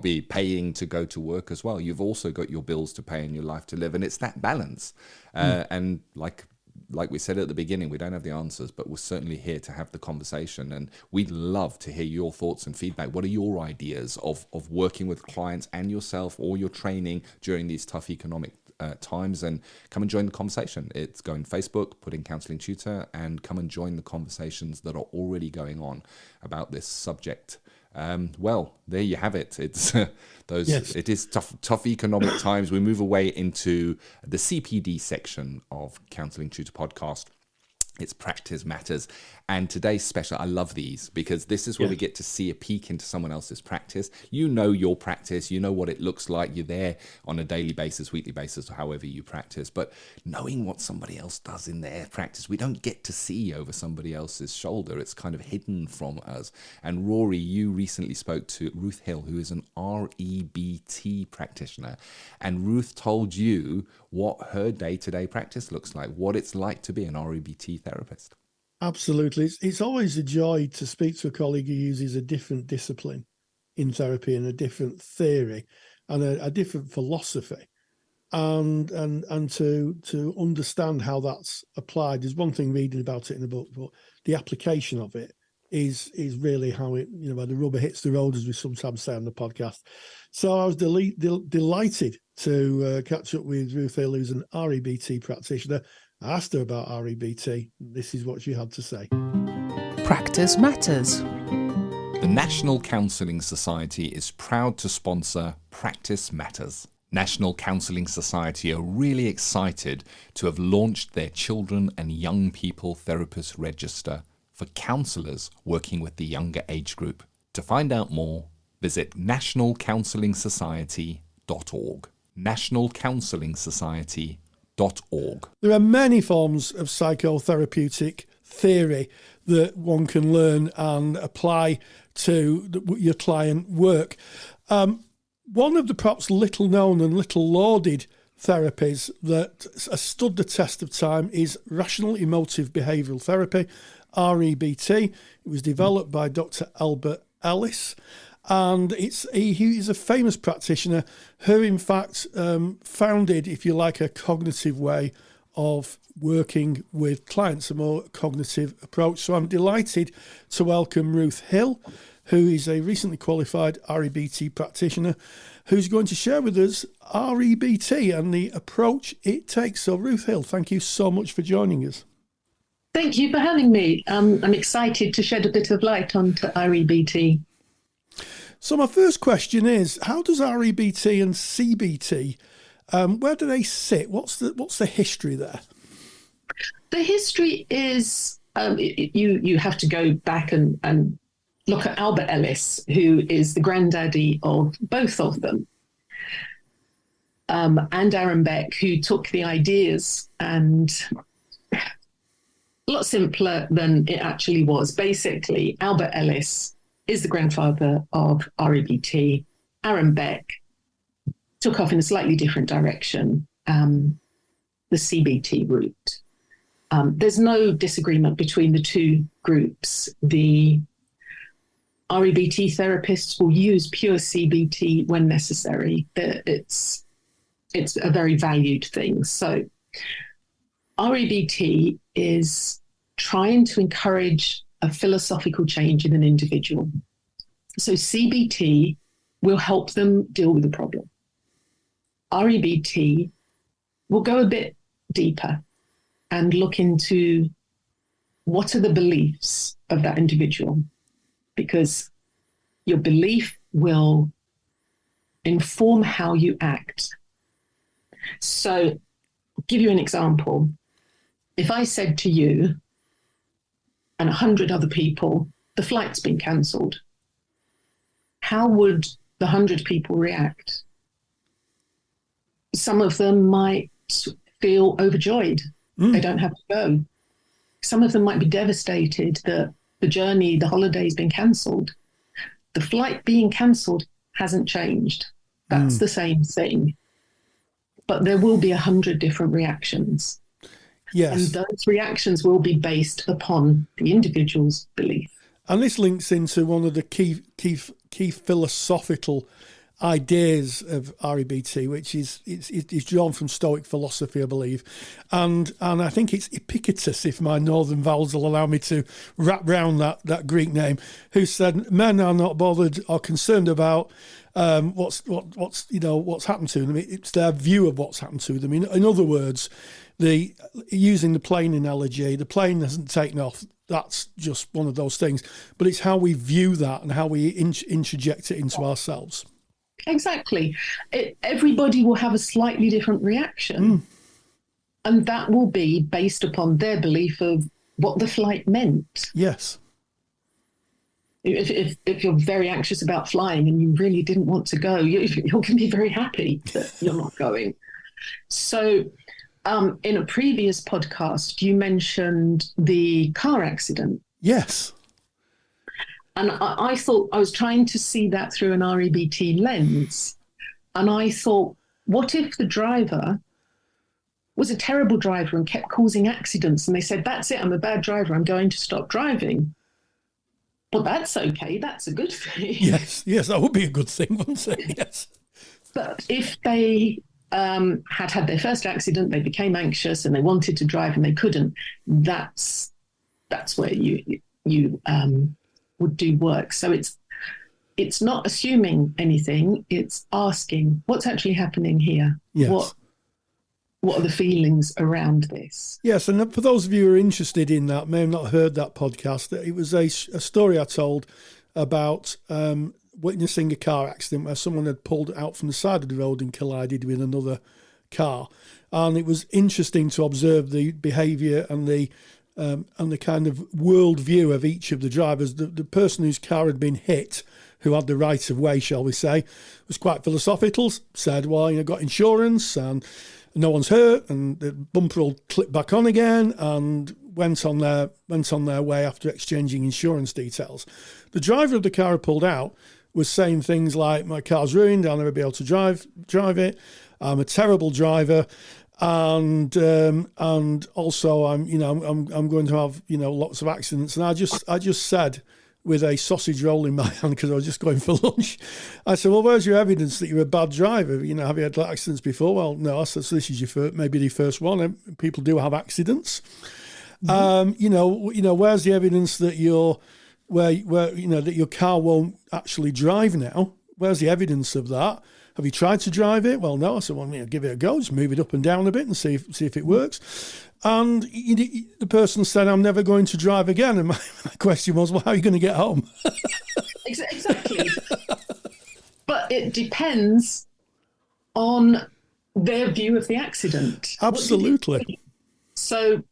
be paying to go to work as well. You've also got your bills to pay and your life to live. And it's that balance. And like we said at the beginning, we don't have the answers, but we're certainly here to have the conversation. And we'd love to hear your thoughts and feedback. What are your ideas of working with clients and yourself or your training during these tough economic times? And come and join the conversation. It's go on Facebook, put in Counselling Tutor, and come and join the conversations that are already going on about this subject. Well, there you have it. It's It is tough economic times. We move away into the CPD section of Counselling Tutor Podcast. It's Practice Matters. And today's special, I love these because this is where we get to see a peek into someone else's practice. You know your practice, you know what it looks like. You're there on a daily basis, weekly basis, or however you practice. But knowing what somebody else does in their practice, we don't get to see over somebody else's shoulder. It's kind of hidden from us. And Rory, you recently spoke to Ruth Hill, who is an REBT practitioner. And Ruth told you what her day-to-day practice looks like, what it's like to be an REBT therapist. Absolutely. It's always a joy to speak to a colleague who uses a different discipline in therapy and a different theory and a different philosophy. And to understand how that's applied. There's one thing reading about it in the book, but the application of it is really how it, where the rubber hits the road, as we sometimes say on the podcast. So I was delighted to catch up with Ruth Hill, who's an REBT practitioner. I asked her about REBT. This is what she had to say. Practice Matters. The National Counselling Society is proud to sponsor Practice Matters. National Counselling Society are really excited to have launched their Children and Young People Therapist Register for counsellors working with the younger age group. To find out more, visit nationalcounselingsociety.org. nationalcounselingsociety.org. There are many forms of psychotherapeutic theory that one can learn and apply to your client work. One of the perhaps little known and little lauded therapies that has stood the test of time is Rational Emotive Behavioural Therapy, REBT. It was developed by Dr. Albert Ellis. And he is a famous practitioner who, in fact, founded, if you like, a cognitive way of working with clients, a more cognitive approach. So I'm delighted to welcome Ruth Hill, who is a recently qualified REBT practitioner, who's going to share with us REBT and the approach it takes. So Ruth Hill, thank you so much for joining us. Thank you for having me. I'm excited to shed a bit of light onto REBT. So my first question is, how does REBT and CBT, where do they sit? What's the history there? The history is, you have to go back and look at Albert Ellis, who is the granddaddy of both of them, and Aaron Beck, who took the ideas and a lot simpler than it actually was. Basically, Albert Ellis is the grandfather of REBT. Aaron Beck took off in a slightly different direction. the CBT route. There's no disagreement between the two groups. The REBT therapists will use pure CBT when necessary. It's a very valued thing. So REBT is trying to encourage a philosophical change in an individual. So CBT will help them deal with the problem. REBT will go a bit deeper and look into what are the beliefs of that individual, because your belief will inform how you act. So I'll give you an example. If I said to you and 100 other people, the flight's been cancelled, how would the 100 people react? Some of them might feel overjoyed. They don't have to go. Some of them might be devastated that the journey, the holiday's been cancelled. The flight being cancelled hasn't changed. That's the same thing. But there will be 100 different reactions. Yes. And those reactions will be based upon the individual's belief. And this links into one of the key philosophical ideas of REBT, which is drawn from Stoic philosophy, I believe, and I think it's Epictetus, if my northern vowels will allow me to wrap round that Greek name, who said men are not bothered or concerned about what's happened to them. It's their view of what's happened to them. In other words, using the plane analogy, the plane hasn't taken off. That's just one of those things, but it's how we view that and how we interject it into ourselves. Exactly. Everybody will have a slightly different reaction. And that will be based upon their belief of what the flight meant. Yes. If you're very anxious about flying and you really didn't want to go, you're going to be very happy that you're not going. So in a previous podcast, you mentioned the car accident. Yes. And I thought I was trying to see that through an REBT lens. And I thought, what if the driver was a terrible driver and kept causing accidents? And they said, that's it, I'm a bad driver, I'm going to stop driving. Well, that's okay. That's a good thing. Yes, that would be a good thing, wouldn't it? Yes. But if they had their first accident, they became anxious and they wanted to drive and they couldn't, that's where you would do work. So it's not assuming anything, it's asking what's actually happening here. Yes. What are the feelings around this? Yes, and for those of you who are interested in that, may have not heard that podcast, it was a story I told about witnessing a car accident where someone had pulled out from the side of the road and collided with another car. And it was interesting to observe the behaviour and the kind of worldview of each of the drivers. The person whose car had been hit, who had the right of way, shall we say, was quite philosophical, said, well, got insurance and no one's hurt, and the bumper will clip back on again, and went on their way after exchanging insurance details. The driver of the car who pulled out was saying things like, my car's ruined, I'll never be able to drive it, I'm a terrible driver, and also I'm going to have lots of accidents. And I just said, with a sausage roll in my hand because I was just going for lunch, I said, well, where's your evidence that you're a bad driver? Have you had accidents before? Well, no. I said, so this is your maybe the first one. People do have accidents. Mm-hmm. Where's the evidence that that your car won't actually drive now? Where's the evidence of that? Have you tried to drive it? Well, no. I said, well, give it a go. Just move it up and down a bit and see if it works. And the person said, I'm never going to drive again. And my question was, well, how are you going to get home? Exactly. But it depends on their view of the accident. Absolutely. So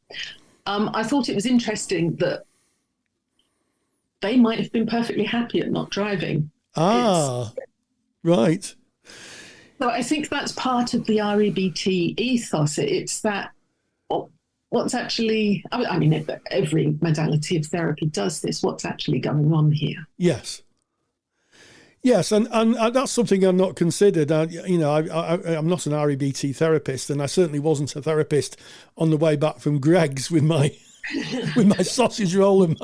I thought it was interesting that they might have been perfectly happy at not driving. Right. So I think that's part of the REBT ethos. It's that what's actually, every modality of therapy does this, what's actually going on here. Yes. Yes, and that's something I'm not considered. I'm not an REBT therapist, and I certainly wasn't a therapist on the way back from Greg's with my with my sausage roll and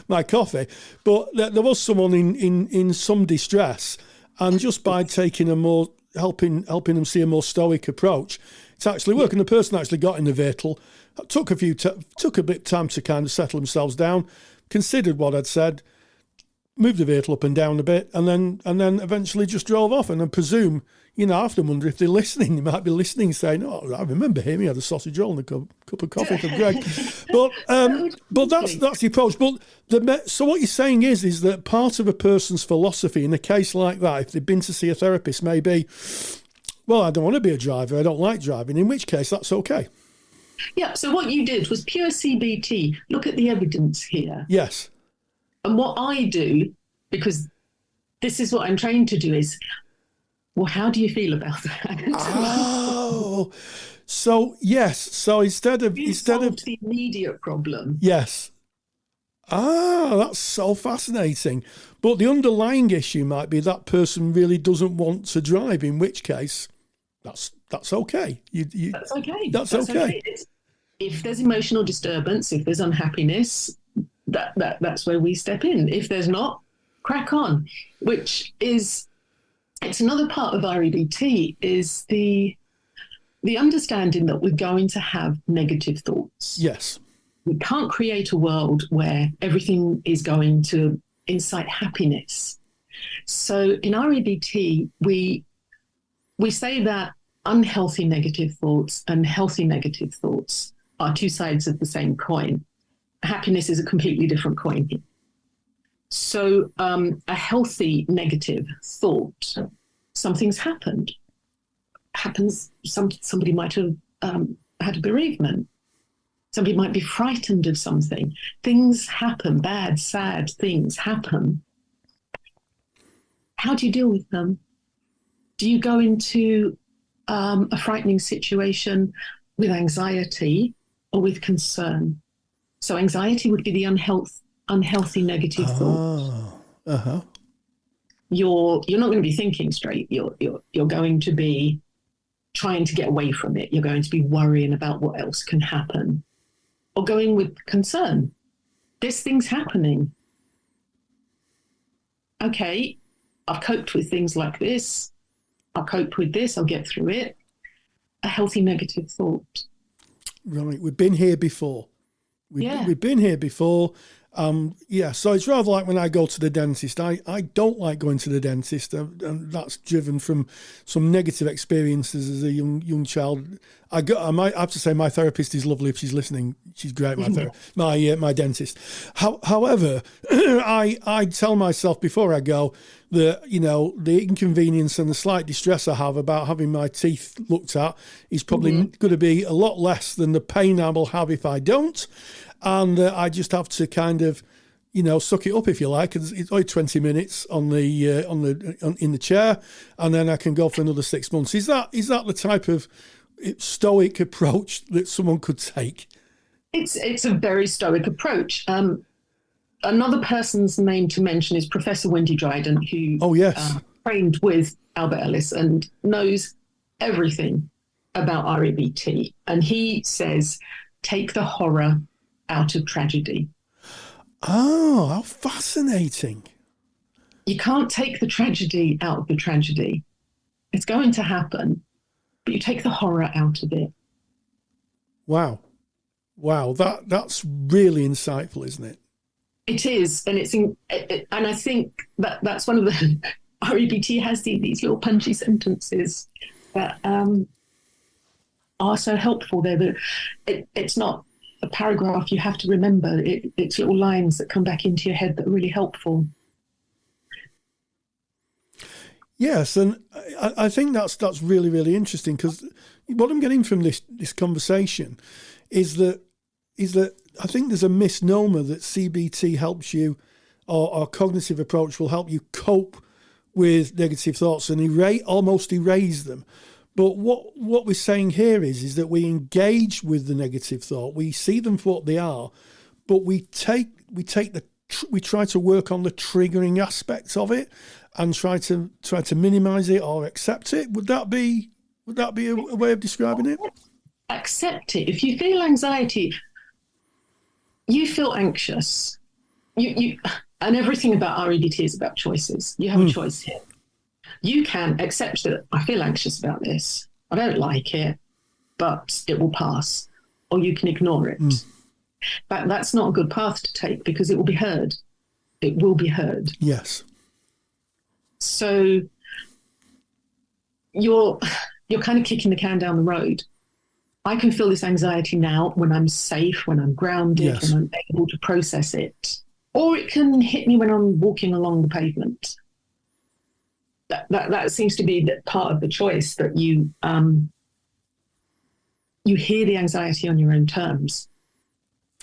my coffee. But there was someone in some distress, and just by taking a more helping them see a more stoic approach, it's actually working. The person actually got in the vehicle, took a bit of time to kind of settle themselves down, considered what I'd said, moved the vehicle up and down a bit, and then eventually just drove off. And I presume, I often wonder if they're listening. They might be listening, saying, "Oh, I remember him. He had a sausage roll and a cup of coffee from Greg." But that's the approach. But so what you're saying is that part of a person's philosophy in a case like that, if they've been to see a therapist, may be, well, I don't want to be a driver. I don't like driving. In which case, that's okay. Yeah. So what you did was pure CBT. Look at the evidence here. Yes. And what I do, because this is what I'm trained to do, is, well, how do you feel about that? Oh, so yes. So instead of the immediate problem. Yes. That's so fascinating. But the underlying issue might be that person really doesn't want to drive. In which case, that's okay. That's okay. That's okay. If there's emotional disturbance, if there's unhappiness, that's where we step in. If there's not, crack on. It's another part of REBT is the understanding that we're going to have negative thoughts. Yes. We can't create a world where everything is going to incite happiness. So in REBT, we say that unhealthy negative thoughts and healthy negative thoughts are two sides of the same coin. Happiness is a completely different coin here. So a healthy negative thought, something's happened. Somebody might have had a bereavement. Somebody might be frightened of something. Things happen, bad, sad things happen. How do you deal with them? Do you go into a frightening situation with anxiety or with concern? So anxiety would be the unhealthy negative thought. Uh-huh. You're not going to be thinking straight. You're going to be trying to get away from it. You're going to be worrying about what else can happen, or going with concern. This thing's happening. Okay, I've coped with things like this. I'll cope with this. I'll get through it. A healthy negative thought. Right, we've been here before. We've been here before. So it's rather like when I go to the dentist. I don't like going to the dentist, and that's driven from some negative experiences as a young child. I might have to say my therapist is lovely if she's listening. She's great, my dentist. However, I tell myself before I go that, the inconvenience and the slight distress I have about having my teeth looked at is probably going to be a lot less than the pain I will have if I don't. And I just have to kind of, suck it up, if you like. It's only 20 minutes in the chair, and then I can go for another 6 months. Is that the type of stoic approach that someone could take? It's a very stoic approach. Another person's name to mention is Professor Wendy Dryden, who trained with Albert Ellis and knows everything about REBT. And he says, take the horror out of tragedy. Oh, how fascinating. You can't take the tragedy out of the tragedy. It's going to happen, but you take the horror out of it. Wow, that's really insightful, isn't it? It is, and and I think that's one of the REBT has these little punchy sentences that are so helpful there. That it's not a paragraph you have to remember. It's little lines that come back into your head that are really helpful. Yes, and I think that's really, really interesting, because what I'm getting from this conversation is that I think there's a misnomer that CBT helps you, or cognitive approach will help you cope with negative thoughts and almost erase them. But what we're saying here is that we engage with the negative thought, we see them for what they are, but we try to work on the triggering aspects of it. and try to minimize it or accept it? Would that be a way of describing it? Accept it. If you feel anxiety, you feel anxious. You and everything about REDT is about choices. You have a choice here. You can accept that I feel anxious about this. I don't like it, but it will pass. Or you can ignore it. But that's not a good path to take because it will be heard. It will be heard. Yes. So you're kind of kicking the can down the road. I can feel this anxiety now when I'm safe, when I'm grounded, Yes. when I'm able to process it. Or it can hit me when I'm walking along the pavement. That seems to be the part of the choice, that you hear the anxiety on your own terms.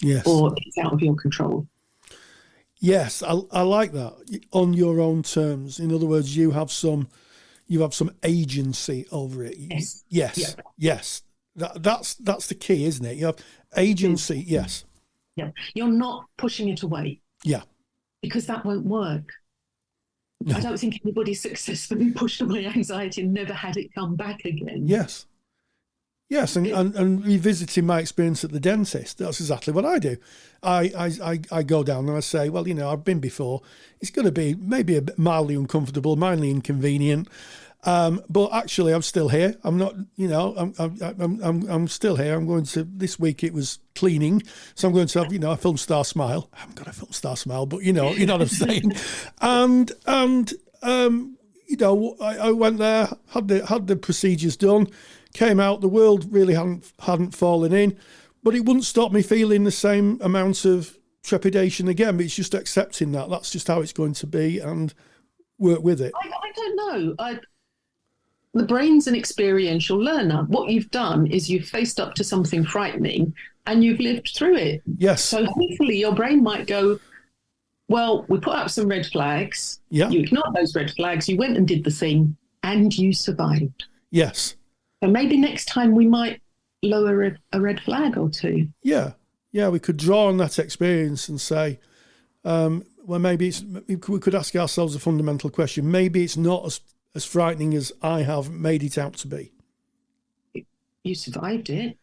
Yes. Or it's out of your control. Yes, I like that. On your own terms. In other words, you have some agency over it. Yes. Yes. Yeah. Yes. That's the key, isn't it? You have agency. Yes. Yeah. You're not pushing it away. Yeah. Because that won't work. No. I don't think anybody successfully pushed away anxiety and never had it come back again. Yes. Yes, and revisiting my experience at the dentist, that's exactly what I do. I go down and I say, well, I've been before. It's going to be maybe a bit mildly uncomfortable, mildly inconvenient, but actually I'm still here. I'm not, I'm still here. I'm going to, this week it was cleaning, so I'm going to have, a film star smile. I haven't got a film star smile, but you know what I'm saying. And I went there, had the procedures done. Came out, the world really hadn't fallen in, but it wouldn't stop me feeling the same amount of trepidation again. But it's just accepting that that's just how it's going to be and work with it. I don't know. The brain's an experiential learner. What you've done is you've faced up to something frightening and you've lived through it. Yes. So hopefully your brain might go, well, we put up some red flags. Yeah. You ignored those red flags. You went and did the thing and you survived. Yes. So maybe next time we might lower a red flag or two. Yeah. Yeah, we could draw on that experience and say, well, maybe we could ask ourselves a fundamental question. Maybe it's not as frightening as I have made it out to be. You survived it.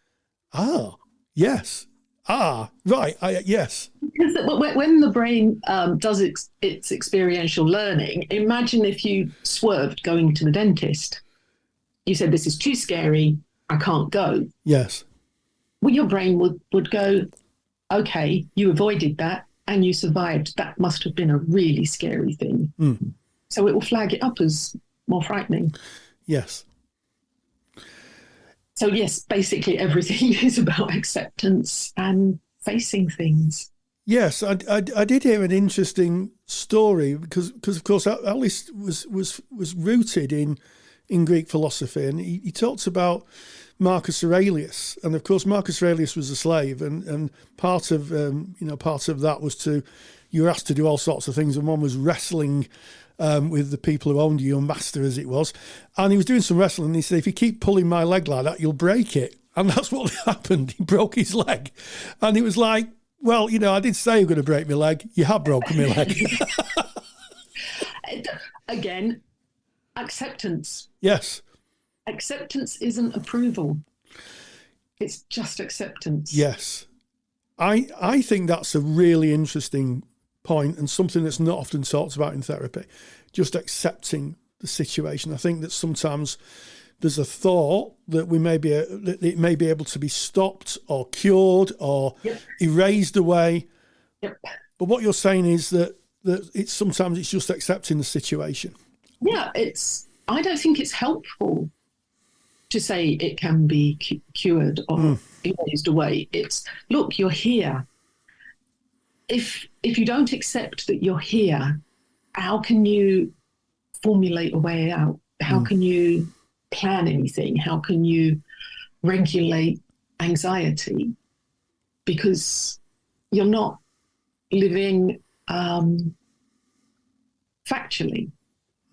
Ah, yes. Ah, right. Yes. Because when the brain does its experiential learning, imagine if you swerved going to the dentist. You said, this is too scary, I can't go. Yes. Well, your brain would go, okay, you avoided that and you survived. That must have been a really scary thing. Mm. So it will flag it up as more frightening. Yes. So yes, basically everything is about acceptance and facing things. Yes, I did hear an interesting story because of course Alice was rooted in Greek philosophy, and he talks about Marcus Aurelius, and of course Marcus Aurelius was a slave, and part of that was you were asked to do all sorts of things, and one was wrestling with the people who owned you, your master as it was, and he was doing some wrestling, and he said, if you keep pulling my leg like that, you'll break it, and that's what happened. He broke his leg, and he was like, well, I did say you were going to break my leg. You have broken my leg. Again, acceptance. Yes. Acceptance isn't approval. It's just acceptance. Yes. I think that's a really interesting point and something that's not often talked about in therapy, just accepting the situation. I think that sometimes there's a thought that that it may be able to be stopped or cured or erased away. Yep. But what you're saying is that it's sometimes it's just accepting the situation. Yeah, I don't think it's helpful to say it can be cured or erased away. It's, look, you're here. If you don't accept that you're here, how can you formulate a way out? How can you plan anything? How can you regulate anxiety? Because you're not living factually.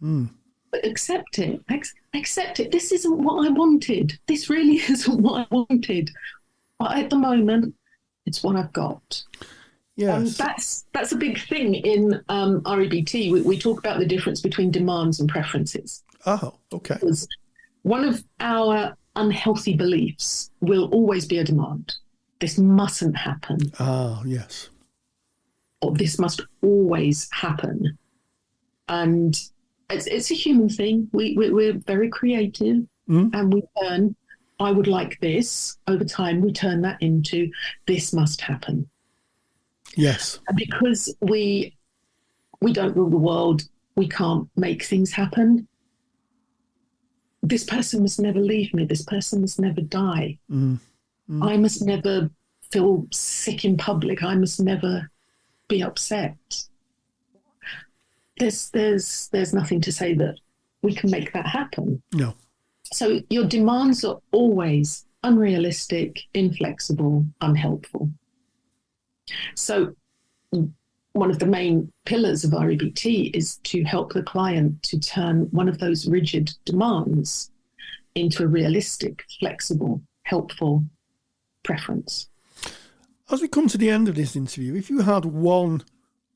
But accept it. Accept it. This isn't what I wanted. This really isn't what I wanted. But at the moment, it's what I've got. Yes. That's a big thing in REBT. We talk about the difference between demands and preferences. Oh, okay. Because one of our unhealthy beliefs will always be a demand. This mustn't happen. Ah, yes. Or this must always happen. And it's a human thing. We're very creative and we learn, I would like this. Over time, we turn that into this must happen. Yes. And because we don't rule the world, we can't make things happen. This person must never leave me. This person must never die. I must never feel sick in public. I must never be upset. There's nothing to say that we can make that happen. No. So your demands are always unrealistic, inflexible, unhelpful. So one of the main pillars of REBT is to help the client to turn one of those rigid demands into a realistic, flexible, helpful preference. As we come to the end of this interview, if you had one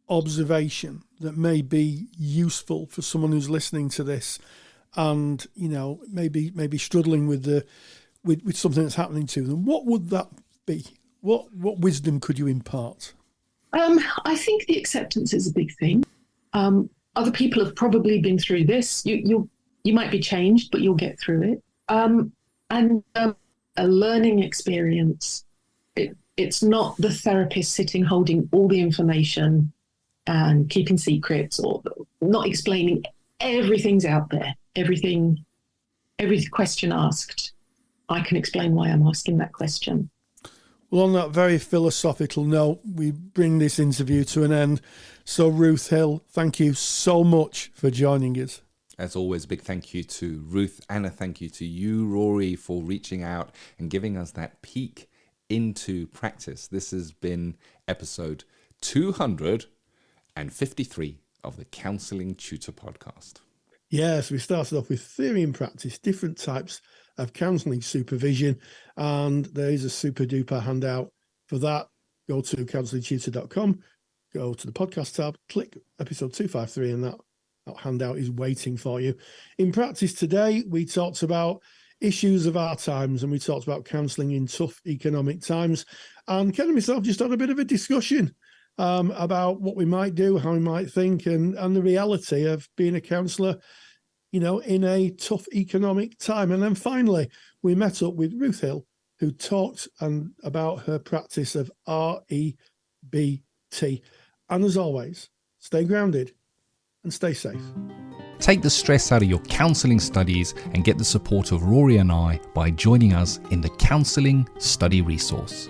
observation that may be useful for someone who's listening to this and, you know, maybe struggling with something that's happening to them, what would that be? What wisdom could you impart? I think the acceptance is a big thing. Other people have probably been through this. You might be changed, but you'll get through it. And a learning experience. It's not the therapist sitting holding all the information and keeping secrets or not explaining everything's out there. Every question asked, I can explain why I'm asking that question. Well, on that very philosophical note, we bring this interview to an end. So, Ruth Hill, thank you so much for joining us. As always, a big thank you to Ruth and a thank you to you, Rory, for reaching out and giving us that peek into practice. This has been episode 253 of the Counselling Tutor Podcast. Yes, we started off with theory and practice, different types of counselling supervision, and there is a super duper handout for that. Go to counsellingtutor.com, go to the podcast tab, click episode 253, and that handout is waiting for you. In practice today, we talked about issues of our times, and we talked about counselling in tough economic times. And Ken and myself just had a bit of a discussion about what we might do, how we might think, and the reality of being a counsellor, you know, in a tough economic time. And then finally, we met up with Ruth Hill, who talked about her practice of REBT. And as always, stay grounded and stay safe. Take the stress out of your counselling studies and get the support of Rory and I by joining us in the Counselling Study Resource.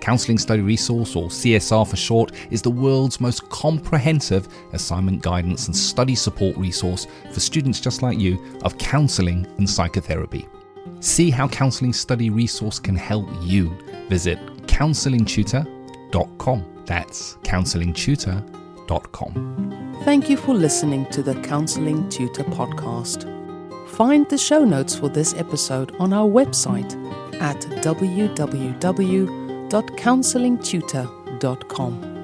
Counselling Study Resource, or CSR for short, is the world's most comprehensive assignment guidance and study support resource for students just like you of counselling and psychotherapy. See how Counselling Study Resource can help you. Visit counsellingtutor.com. That's counsellingtutor.com. Thank you for listening to the Counselling Tutor Podcast. Find the show notes for this episode on our website at www.counsellingtutor.com.